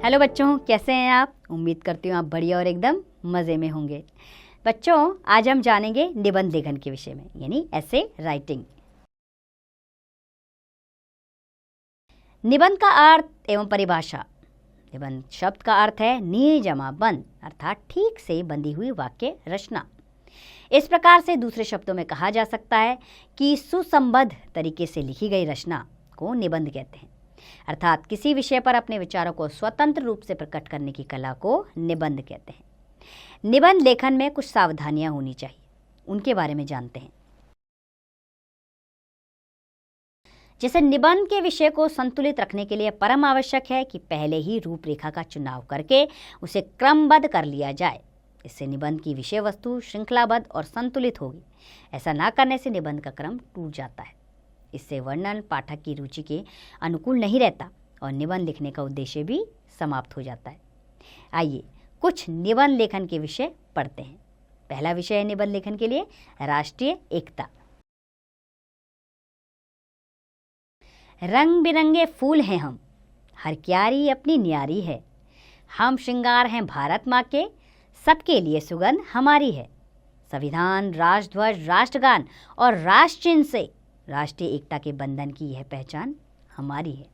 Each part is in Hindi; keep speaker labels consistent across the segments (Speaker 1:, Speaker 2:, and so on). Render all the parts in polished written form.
Speaker 1: हेलो बच्चों, कैसे हैं आप? उम्मीद करती हूँ आप बढ़िया और एकदम मज़े में होंगे। बच्चों, आज हम जानेंगे निबंध लेखन के विषय में, यानी ऐसे राइटिंग। निबंध का अर्थ एवं परिभाषा। निबंध शब्द का अर्थ है नी जमा बंद, अर्थात ठीक से बंधी हुई वाक्य रचना। इस प्रकार से दूसरे शब्दों में कहा जा सकता है कि सुसंबद्ध तरीके से लिखी गई रचना को निबंध कहते हैं, अर्थात किसी विषय पर अपने विचारों को स्वतंत्र रूप से प्रकट करने की कला को निबंध कहते हैं। निबंध लेखन में कुछ सावधानियां होनी चाहिए, उनके बारे में जानते हैं। जैसे निबंध के विषय को संतुलित रखने के लिए परम आवश्यक है कि पहले ही रूपरेखा का चुनाव करके उसे क्रमबद्ध कर लिया जाए। इससे निबंध की विषय वस्तु श्रृंखलाबद्ध और संतुलित होगी। ऐसा ना करने से निबंध का क्रम टूट जाता है। इससे वर्णन पाठक की रुचि के अनुकूल नहीं रहता और निबंध लिखने का उद्देश्य भी समाप्त हो जाता है। आइए कुछ निबंध लेखन के विषय पढ़ते हैं। पहला विषय है निबंध लेखन के लिए राष्ट्रीय एकता। रंग बिरंगे फूल हैं हम, हर क्यारी अपनी न्यारी है। हम श्रृंगार हैं भारत माँ के, सबके लिए सुगंध हमारी है। संविधान, राष्ट्रध्वज, राष्ट्रगान और राष्ट्र चिन्ह से राष्ट्रीय एकता के बंधन की यह पहचान हमारी है।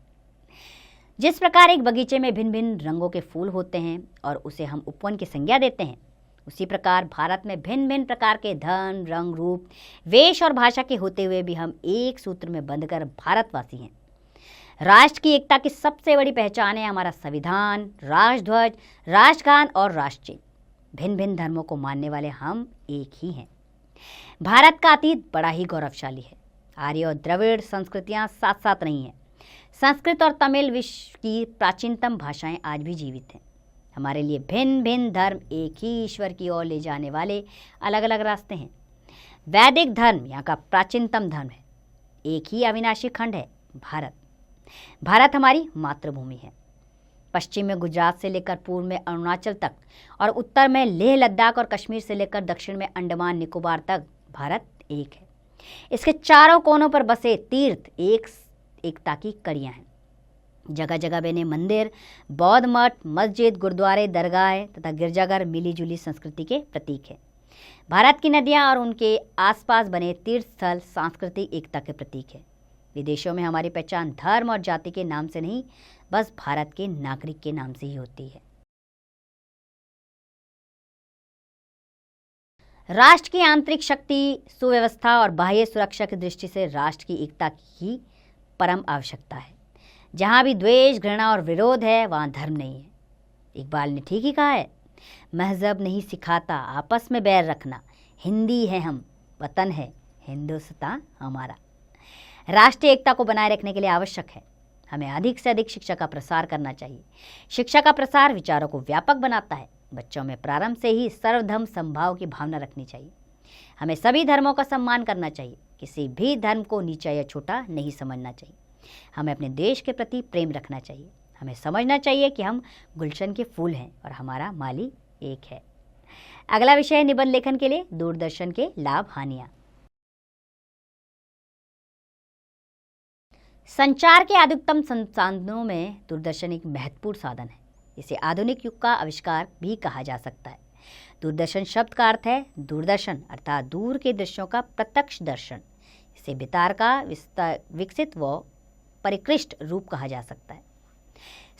Speaker 1: जिस प्रकार एक बगीचे में भिन्न भिन्न रंगों के फूल होते हैं और उसे हम उपवन की संज्ञा देते हैं, उसी प्रकार भारत में भिन्न भिन्न प्रकार के धर्म, रंग, रूप, वेश और भाषा के होते हुए भी हम एक सूत्र में बंधकर भारतवासी हैं। राष्ट्र की एकता की सबसे बड़ी पहचान है हमारा संविधान, राष्ट्रध्वज, राष्ट्रगान और राष्ट्र चिन्ह। भिन्न भिन्न धर्मों को मानने वाले हम एक ही हैं। भारत का अतीत बड़ा ही गौरवशाली है। आर्य और द्रविड़ संस्कृतियां साथ साथ नहीं हैं। संस्कृत और तमिल विश्व की प्राचीनतम भाषाएं आज भी जीवित हैं। हमारे लिए भिन्न भिन्न धर्म एक ही ईश्वर की ओर ले जाने वाले अलग अलग रास्ते हैं। वैदिक धर्म यहाँ का प्राचीनतम धर्म है। एक ही अविनाशी खंड है, भारत। भारत हमारी मातृभूमि है। पश्चिम में गुजरात से लेकर पूर्व में अरुणाचल तक और उत्तर में लेह लद्दाख और कश्मीर से लेकर दक्षिण में अंडमान निकोबार तक भारत एक है। इसके चारों कोनों पर बसे तीर्थ एकता की कड़ियां हैं। जगह जगह बने मंदिर, बौद्ध मठ, मस्जिद, गुरुद्वारे, दरगाह तथा गिरजाघर मिलीजुली संस्कृति के प्रतीक है। भारत की नदियां और उनके आसपास बने तीर्थ स्थल सांस्कृतिक एकता के प्रतीक है। विदेशों में हमारी पहचान धर्म और जाति के नाम से नहीं, बस भारत के नागरिक के नाम से ही होती है। राष्ट्र की आंतरिक शक्ति, सुव्यवस्था और बाह्य सुरक्षा की दृष्टि से राष्ट्र की एकता की परम आवश्यकता है। जहाँ भी द्वेष, घृणा और विरोध है, वहाँ धर्म नहीं है। इकबाल ने ठीक ही कहा है, महजब नहीं सिखाता आपस में बैर रखना, हिंदी है हम, वतन है हिंदुस्तान हमारा। राष्ट्रीय एकता को बनाए रखने के लिए आवश्यक है हमें अधिक से अधिक शिक्षा का प्रसार करना चाहिए। शिक्षा का प्रसार विचारों को व्यापक बनाता है। बच्चों में प्रारंभ से ही सर्वधर्म समभाव की भावना रखनी चाहिए। हमें सभी धर्मों का सम्मान करना चाहिए। किसी भी धर्म को नीचा या छोटा नहीं समझना चाहिए। हमें अपने देश के प्रति प्रेम रखना चाहिए। हमें समझना चाहिए कि हम गुलशन के फूल हैं और हमारा माली एक है। अगला विषय है निबंध लेखन के लिए दूरदर्शन के लाभ हानियां। संचार के अधिकतम संसाधनों में दूरदर्शन एक महत्वपूर्ण साधन है। इसे आधुनिक युग का आविष्कार भी कहा जा सकता है। दूरदर्शन शब्द का अर्थ है दूरदर्शन, अर्थात दूर के दृश्यों का प्रत्यक्ष दर्शन। इसे बेतार का विकसित व परिकृष्ट रूप कहा जा सकता है।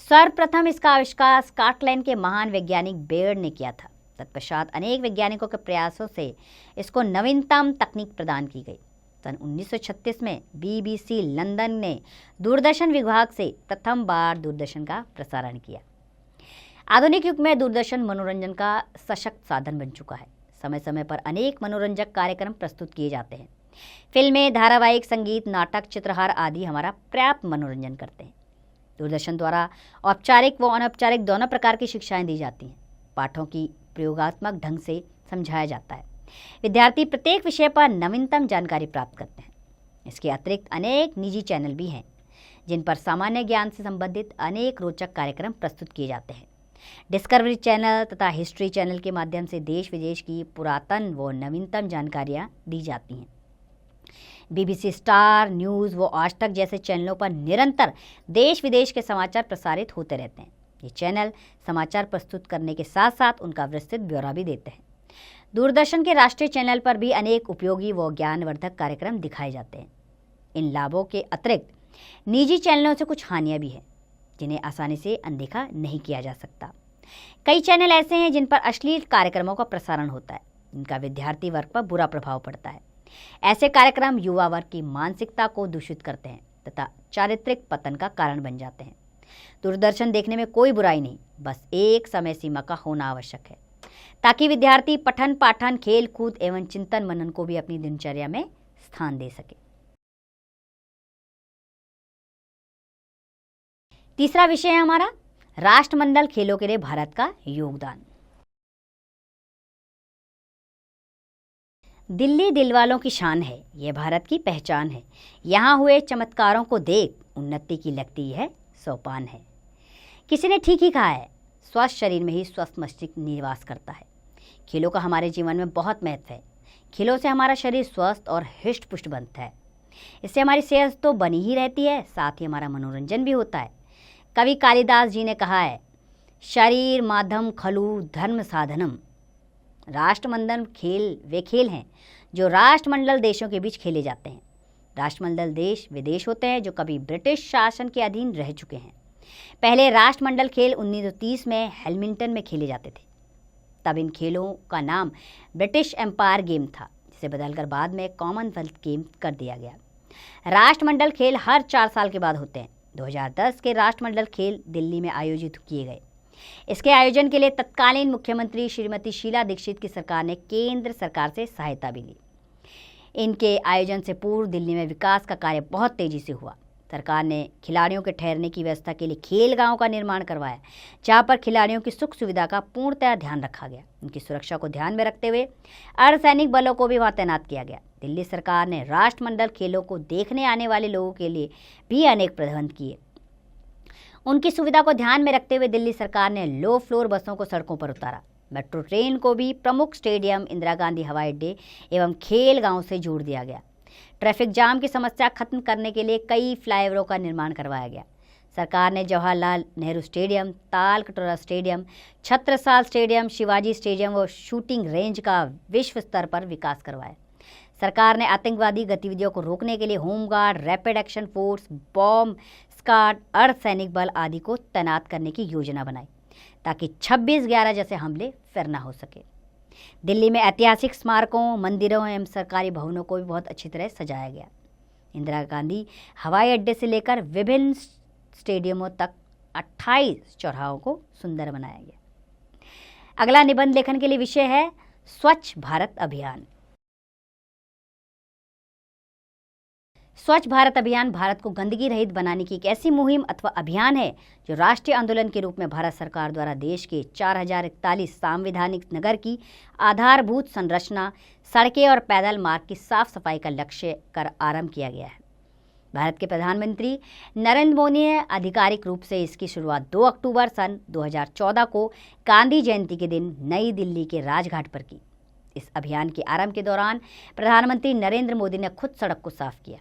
Speaker 1: सर्वप्रथम इसका आविष्कार स्कॉटलैंड के महान वैज्ञानिक बेयर्ड ने किया था। तत्पश्चात अनेक वैज्ञानिकों के प्रयासों से इसको नवीनतम तकनीक प्रदान की गई। सन 1936 में BBC लंदन ने दूरदर्शन विभाग से प्रथम बार दूरदर्शन का प्रसारण किया। आधुनिक युग में दूरदर्शन मनोरंजन का सशक्त साधन बन चुका है। समय समय पर अनेक मनोरंजक कार्यक्रम प्रस्तुत किए जाते हैं। फिल्में, धारावाहिक, संगीत, नाटक, चित्रहार आदि हमारा पर्याप्त मनोरंजन करते हैं। दूरदर्शन द्वारा औपचारिक व अनौपचारिक दोनों प्रकार की शिक्षाएं दी जाती हैं। पाठों की प्रयोगात्मक ढंग से समझाया जाता है। विद्यार्थी प्रत्येक विषय पर नवीनतम जानकारी प्राप्त करते हैं। इसके अतिरिक्त अनेक निजी चैनल भी हैं जिन पर सामान्य ज्ञान से संबंधित अनेक रोचक कार्यक्रम प्रस्तुत किए जाते हैं। डिस्कवरी चैनल तथा हिस्ट्री चैनल के माध्यम से देश विदेश की पुरातन व नवीनतम जानकारियाँ दी जाती हैं। BBC स्टार, न्यूज़ व आज तक जैसे चैनलों पर निरंतर देश विदेश के समाचार प्रसारित होते रहते हैं। ये चैनल समाचार प्रस्तुत करने के साथ साथ उनका विस्तृत ब्यौरा भी देते हैं। दूरदर्शन के राष्ट्रीय चैनल पर भी अनेक उपयोगी व ज्ञानवर्धक कार्यक्रम दिखाए जाते हैं। इन लाभों के अतिरिक्त निजी चैनलों से कुछ हानियां भी हैं, जिन्हें आसानी से अनदेखा नहीं किया जा सकता। कई चैनल ऐसे हैं जिन पर अश्लील कार्यक्रमों का प्रसारण होता है, जिनका विद्यार्थी वर्ग पर बुरा प्रभाव पड़ता है। ऐसे कार्यक्रम युवा वर्ग की मानसिकता को दूषित करते हैं तथा चारित्रिक पतन का कारण बन जाते हैं। दूरदर्शन देखने में कोई बुराई नहीं, बस एक समय सीमा का होना आवश्यक है, ताकि विद्यार्थी पठन पाठन, खेल कूद एवं चिंतन मनन को भी अपनी दिनचर्या में स्थान दे सके। तीसरा विषय है हमारा राष्ट्रमंडल खेलों के लिए भारत का योगदान। दिल्ली दिलवालों की शान है, यह भारत की पहचान है। यहाँ हुए चमत्कारों को देख उन्नति की लगती है सोपान है। किसी ने ठीक ही कहा है, स्वस्थ शरीर में ही स्वस्थ मस्तिष्क निवास करता है। खेलों का हमारे जीवन में बहुत महत्व है। खेलों से हमारा शरीर स्वस्थ और हृष्ट पुष्ट बनता है। इससे हमारी सेहत तो बनी ही रहती है, साथ ही हमारा मनोरंजन भी होता है। कवि कालिदास जी ने कहा है, शरीर माध्यम खलु धर्म साधनम। राष्ट्रमंडल खेल वे खेल हैं जो राष्ट्रमंडल देशों के बीच खेले जाते हैं। राष्ट्रमंडल देश वे देश होते हैं जो कभी ब्रिटिश शासन के अधीन रह चुके हैं। पहले राष्ट्रमंडल खेल 1930 में हैमिल्टन में खेले जाते थे। तब इन खेलों का नाम ब्रिटिश एम्पायर गेम था, जिसे बदलकर बाद में कॉमनवेल्थ गेम कर दिया गया। राष्ट्रमंडल खेल हर 4 साल के बाद होते हैं। 2010 के राष्ट्रमंडल खेल दिल्ली में आयोजित किए गए। इसके आयोजन के लिए तत्कालीन मुख्यमंत्री श्रीमती शीला दीक्षित की सरकार ने केंद्र सरकार से सहायता भी ली। इनके आयोजन से पूर्व दिल्ली में विकास का कार्य बहुत तेजी से हुआ। सरकार ने खिलाड़ियों के ठहरने की व्यवस्था के लिए खेल गांव का निर्माण करवाया, जहां पर खिलाड़ियों की सुख सुविधा का पूर्णतः ध्यान रखा गया। उनकी सुरक्षा को ध्यान में रखते हुए अर्धसैनिक बलों को भी वहां तैनात किया गया। दिल्ली सरकार ने राष्ट्रमंडल खेलों को देखने आने वाले लोगों के लिए भी अनेक प्रबंध किए। उनकी सुविधा को ध्यान में रखते हुए दिल्ली सरकार ने लो फ्लोर बसों को सड़कों पर उतारा। मेट्रो ट्रेन को भी प्रमुख स्टेडियम, इंदिरा गांधी हवाई अड्डे एवं खेल गांव से जोड़ दिया गया। ट्रैफिक जाम की समस्या खत्म करने के लिए कई फ्लाईओवरों का निर्माण करवाया गया। सरकार ने जवाहरलाल नेहरू स्टेडियम, ताल कटोरा stadium, Chhatrasal stadium, Shivaji stadium और शूटिंग रेंज का विश्व स्तर पर विकास करवाया। सरकार ने आतंकवादी गतिविधियों को रोकने के लिए home guard, rapid action force, bomb squad, अर्धसैनिक बल आदि को तैनात करने की योजना बनाई, ताकि 26/11 जैसे हमले फिर न हो सके। दिल्ली में ऐतिहासिक स्मारकों, मंदिरों एवं सरकारी भवनों को भी बहुत अच्छी तरह सजाया गया। इंदिरा गांधी हवाई अड्डे से लेकर विभिन्न स्टेडियमों तक 28 चौराहों को सुंदर बनाया गया। अगला निबंध लेखन के लिए विषय है स्वच्छ भारत अभियान। स्वच्छ भारत अभियान भारत को गंदगी रहित बनाने की एक ऐसी मुहिम अथवा अभियान है जो राष्ट्रीय आंदोलन के रूप में भारत सरकार द्वारा देश के 4041 संवैधानिक नगर की आधारभूत संरचना, सड़कें और पैदल मार्ग की साफ सफाई का लक्ष्य कर आरंभ किया गया है। भारत के प्रधानमंत्री नरेंद्र मोदी ने आधिकारिक रूप से इसकी शुरुआत 2 अक्टूबर सन 2014 को गांधी जयंती के दिन नई दिल्ली के राजघाट पर की। इस अभियान के आरंभ के दौरान प्रधानमंत्री नरेंद्र मोदी ने खुद सड़क को साफ किया।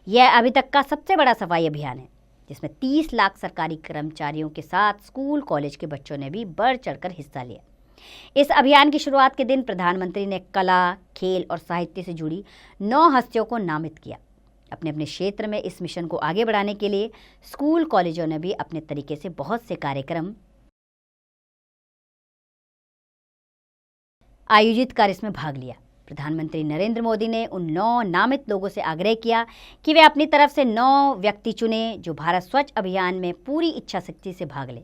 Speaker 1: यह अभी तक का सबसे बड़ा सफाई अभियान है, जिसमें 30 लाख सरकारी कर्मचारियों के साथ स्कूल कॉलेज के बच्चों ने भी बढ़ चढ़कर हिस्सा लिया। इस अभियान की शुरुआत के दिन प्रधानमंत्री ने कला, खेल और साहित्य से जुड़ी 9 हस्तियों को नामित किया। अपने अपने क्षेत्र में इस मिशन को आगे बढ़ाने के लिए स्कूल कॉलेजों ने भी अपने तरीके से बहुत से कार्यक्रम आयोजित कर इसमें भाग लिया। प्रधानमंत्री नरेंद्र मोदी ने उन 9 नामित लोगों से आग्रह किया कि वे अपनी तरफ से 9 व्यक्ति चुने जो भारत स्वच्छ अभियान में पूरी इच्छा शक्ति से भाग लें।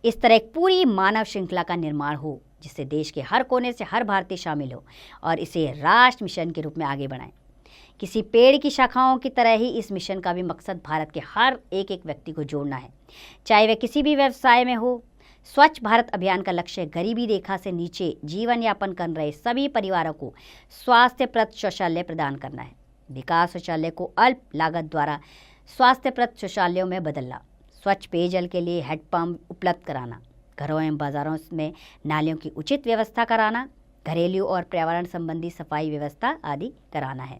Speaker 1: इस तरह एक पूरी मानव श्रृंखला का निर्माण हो, जिससे देश के हर कोने से हर भारतीय शामिल हो और इसे राष्ट्र मिशन के रूप में आगे बढ़ाएं। किसी पेड़ की शाखाओं की तरह ही इस मिशन का भी मकसद भारत के हर एक व्यक्ति को जोड़ना है, चाहे वह किसी भी व्यवसाय में हो। स्वच्छ भारत अभियान का लक्ष्य गरीबी रेखा से नीचे जीवन यापन कर रहे सभी परिवारों को स्वास्थ्यप्रद शौचालय प्रदान करना है। विकास शौचालय को अल्प लागत द्वारा स्वास्थ्यप्रद शौचालयों में बदलना, स्वच्छ पेयजल के लिए हैंडपंप उपलब्ध कराना, घरों एवं बाजारों में नालियों की उचित व्यवस्था कराना, घरेलू और पर्यावरण संबंधी सफाई व्यवस्था आदि कराना है।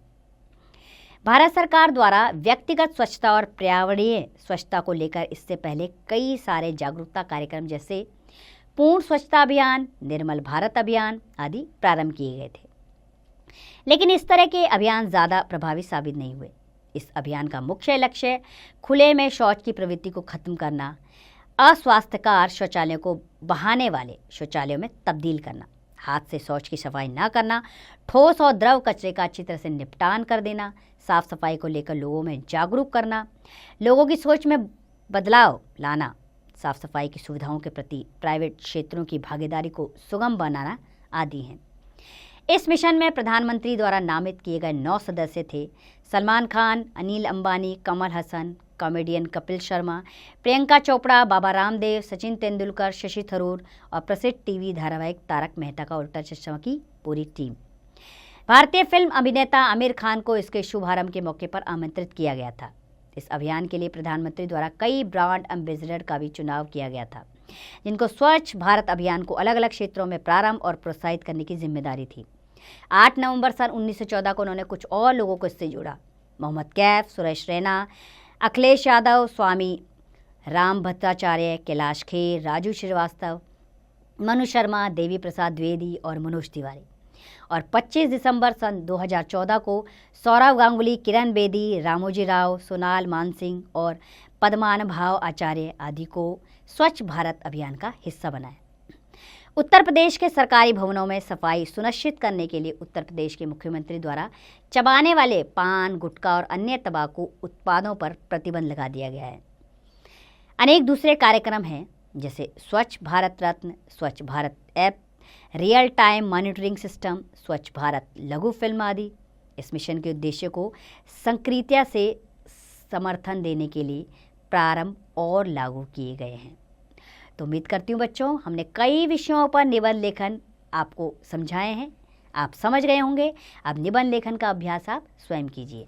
Speaker 1: भारत सरकार द्वारा व्यक्तिगत स्वच्छता और पर्यावरणीय स्वच्छता को लेकर इससे पहले कई सारे जागरूकता कार्यक्रम जैसे पूर्ण स्वच्छता अभियान, निर्मल भारत अभियान आदि प्रारंभ किए गए थे, लेकिन इस तरह के अभियान ज़्यादा प्रभावी साबित नहीं हुए। इस अभियान का मुख्य लक्ष्य खुले में शौच की प्रवृत्ति को खत्म करना, अस्वास्थ्यकर शौचालयों को बहाने वाले शौचालयों में तब्दील करना, हाथ से शौच की सफाई न करना, ठोस और द्रव कचरे का अच्छी तरह से निपटान कर देना, साफ सफाई को लेकर लोगों में जागरूक करना, लोगों की सोच में बदलाव लाना, साफ सफाई की सुविधाओं के प्रति प्राइवेट क्षेत्रों की भागीदारी को सुगम बनाना आदि हैं। इस मिशन में प्रधानमंत्री द्वारा नामित किए गए 9 सदस्य थे सलमान खान, अनिल अंबानी, कमल हसन, कॉमेडियन कपिल शर्मा, प्रियंका चोपड़ा, बाबा रामदेव, सचिन तेंदुलकर, शशि थरूर और प्रसिद्ध टीवी धारावाहिक तारक मेहता का उल्टा चश्मा की पूरी टीम। भारतीय फिल्म अभिनेता आमिर खान को इसके शुभारंभ के मौके पर आमंत्रित किया गया था। इस अभियान के लिए प्रधानमंत्री द्वारा कई ब्रांड एम्बेसडर का भी चुनाव किया गया था, जिनको स्वच्छ भारत अभियान को अलग अलग क्षेत्रों में प्रारंभ और प्रोत्साहित करने की जिम्मेदारी थी। 8 नवंबर सन 1914 को उन्होंने कुछ और लोगों को इससे जोड़ा। मोहम्मद कैफ, सुरेश रैना, अखिलेश यादव, स्वामी राम भट्टाचार्य, कैलाश खेर, राजू श्रीवास्तव, मनु शर्मा, देवी प्रसाद द्विवेदी और मनोज तिवारी। और 25 दिसंबर सन 2014 को सौरव गांगुली, किरण बेदी, रामोजी राव, सोनाल मानसिंह और पद्मानुभव आचार्य आदि को स्वच्छ भारत अभियान का हिस्सा बनाया। उत्तर प्रदेश के सरकारी भवनों में सफाई सुनिश्चित करने के लिए उत्तर प्रदेश के मुख्यमंत्री द्वारा चबाने वाले पान, गुटखा और अन्य तंबाकू उत्पादों पर प्रतिबंध लगा दिया गया है। अनेक दूसरे कार्यक्रम हैं जैसे स्वच्छ भारत रत्न, स्वच्छ Bharat app, real time monitoring system, स्वच्छ भारत लघु फिल्म आदि। इस मिशन के उद्देश्य को सक्रियता से समर्थन देने के लिए प्रारंभ और लागू किए गए हैं। तो उम्मीद करती हूँ बच्चों, हमने कई विषयों पर निबंध लेखन आपको समझाए हैं, आप समझ गए होंगे। अब निबंध लेखन का अभ्यास आप स्वयं कीजिए।